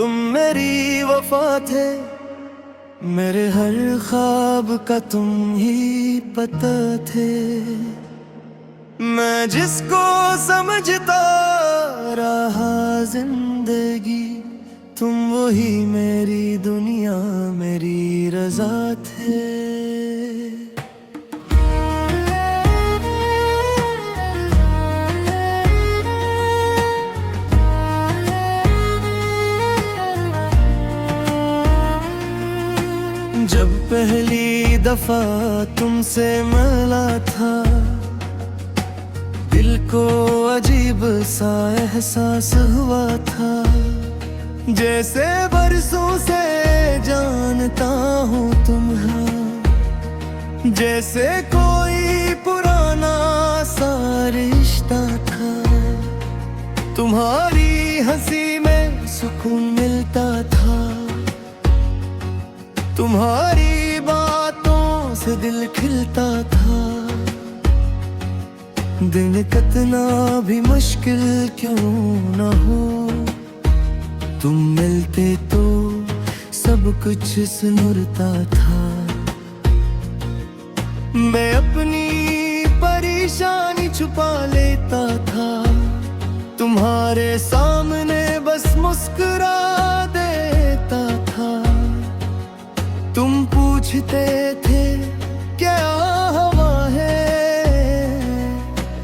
तुम मेरी वफा थे, मेरे हर ख्वाब का तुम ही पता थे। मैं जिसको समझता रहा जिंदगी, तुम वही मेरी दुनिया मेरी रज़ा थे। जब पहली दफा तुमसे मिला था, दिल को अजीब सा एहसास हुआ था। जैसे बरसों से जानता हूँ तुम्हें, जैसे कोई पुराना सा रिश्ता था। तुम्हारी हंसी में सुकून मिलता था, तुम्हारी बातों से दिल खिलता था। दिन कितना भी मुश्किल क्यों न हो, तुम मिलते तो सब कुछ सुनरता था। मैं अपनी परेशानी छुपा लेता था, तुम्हारे सामने बस मुस्कुरा देता था। तुम पूछते थे क्या हवा है,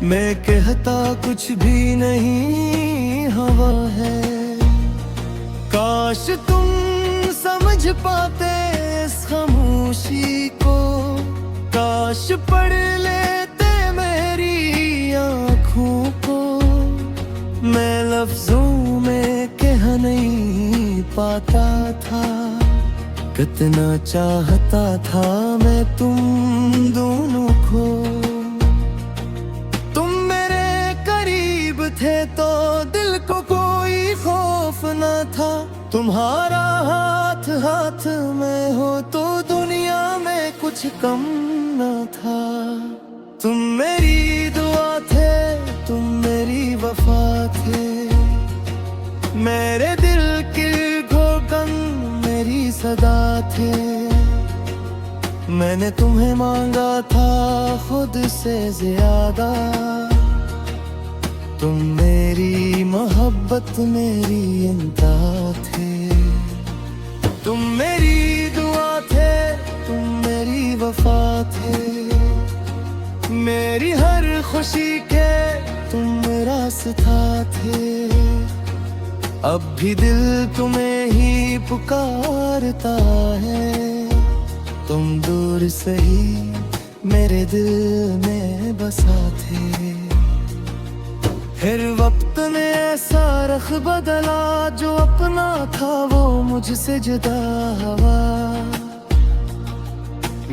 मैं कहता कुछ भी नहीं हवा है। काश तुम समझ पाते इस खामोशी को, काश पढ़ लेते मेरी आँखों को। मैं लफ्जों में कह नहीं पाता था, कितना चाहता था मैं तुम दोनों को। तुम मेरे करीब थे तो दिल को कोई खौफ न था। तुम्हारा हाथ हाथ में हो तो दुनिया में कुछ कम न था। तुम मेरी दुआ थे, तुम मेरी वफा थे, मेरे दिल की धड़कन मेरी सदा थे। मैंने तुम्हें मांगा था खुद से ज्यादा, तुम मेरी मोहब्बत मेरी इंतहा थे। तुम मेरी दुआ थे, तुम मेरी वफा थे, मेरी हर खुशी के तुम रास्ता थे। अब भी दिल तुम्हें ही पुकारता है, तुम दूर से ही मेरे दिल में बसा थे। फिर वक्त ने ऐसा रख बदला, जो अपना था वो मुझसे जुदा हुआ।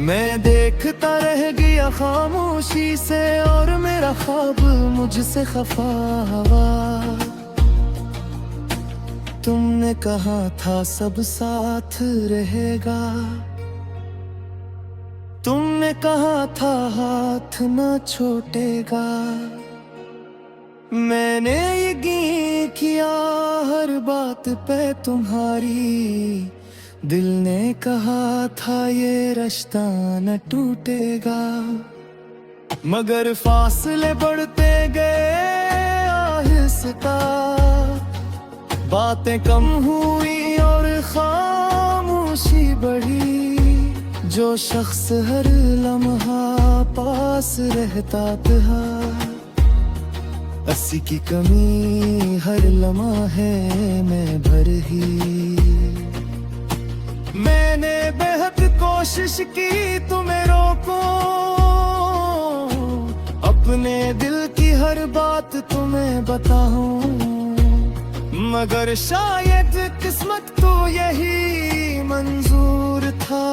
मैं देखता रह गया खामोशी से, और मेरा ख्वाब मुझसे खफा हुआ। तुमने कहा था सब साथ रहेगा, तुमने कहा था हाथ न छूटेगा। मैंने यकीन किया हर बात पे तुम्हारी, दिल ने कहा था ये रिश्ता न टूटेगा। मगर फासले बढ़ते गए आहिस्ता, बातें कम हुई और खामोशी बढ़ी। जो शख्स हर लम्हा पास रहता था, अस्सी की कमी हर लम्हा है मैं भर ही। मैंने बेहद कोशिश की तुम्हें रोको, अपने दिल की हर बात तुम्हें बताऊं। मगर शायद किस्मत को यही मंजूर था,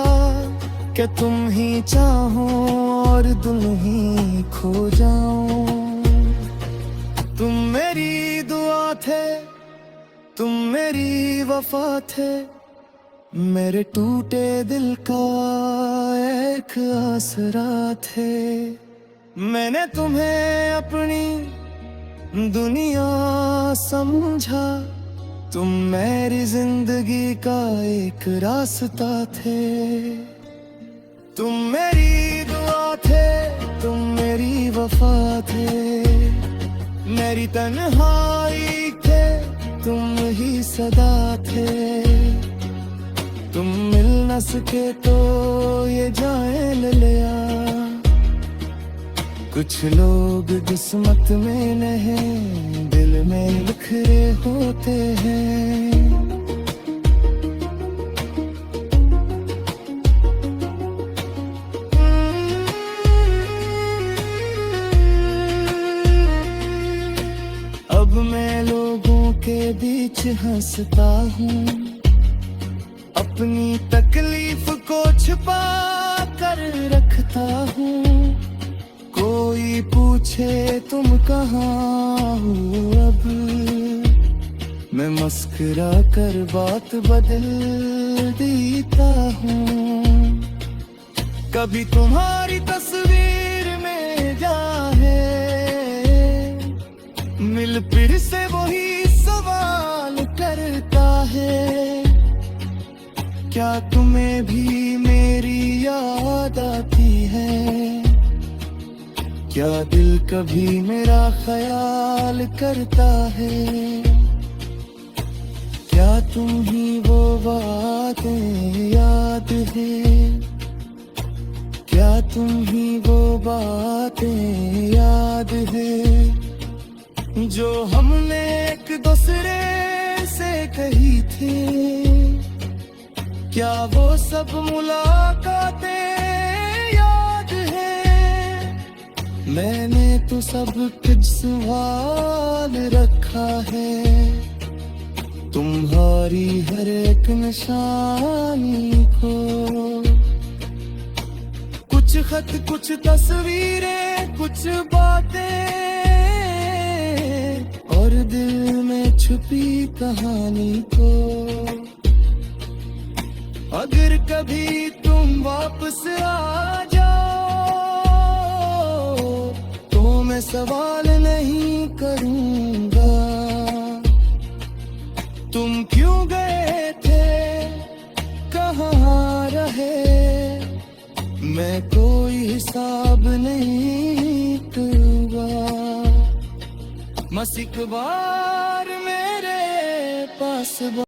कि तुम ही चाहो और दिल ही खो जाऊं। तुम मेरी दुआ थे, तुम मेरी वफा थे, मेरे टूटे दिल का एक आसरा थे। मैंने तुम्हें अपनी दुनिया समझा, तुम मेरी जिंदगी का एक रास्ता थे, तुम मेरी दुआ थे, तुम मेरी वफा थे, मेरी तन्हाई थे, तुम ही सदा थे। तुम मिल न सके तो ये जान लिया, कुछ लोग किस्मत में नहीं दिल में बिखरे होते हैं। अब मैं लोगों के बीच हंसता हूँ, अपनी तकलीफ को छुपा कर रखता हूँ। कोई पूछे तुम कहाँ हो अब, मैं मुस्कुरा कर बात बदल देता हूँ। कभी तुम्हारी तस्वीर में जाए मिल फिर से वही सवाल करता है, क्या तुम्हें भी मेरी याद आती है? क्या दिल कभी मेरा ख्याल करता है? क्या तुम ही वो बातें याद है? क्या तुम ही वो बातें याद है जो हमने एक दूसरे से कही थी? क्या वो सब मुलाकातें याद है? मैंने तो सब कुछ संभाल रखा है, तुम्हारी हर एक निशानी को। कुछ खत, कुछ तस्वीरें, कुछ बातें और दिल में छुपी कहानी को। अगर कभी तुम वापस आ जाओ तो मैं सवाल नहीं करूंगा, तुम क्यों गए थे, कहाँ रहे, मैं कोई हिसाब नहीं करूंगा। बस एक बार मेरे पास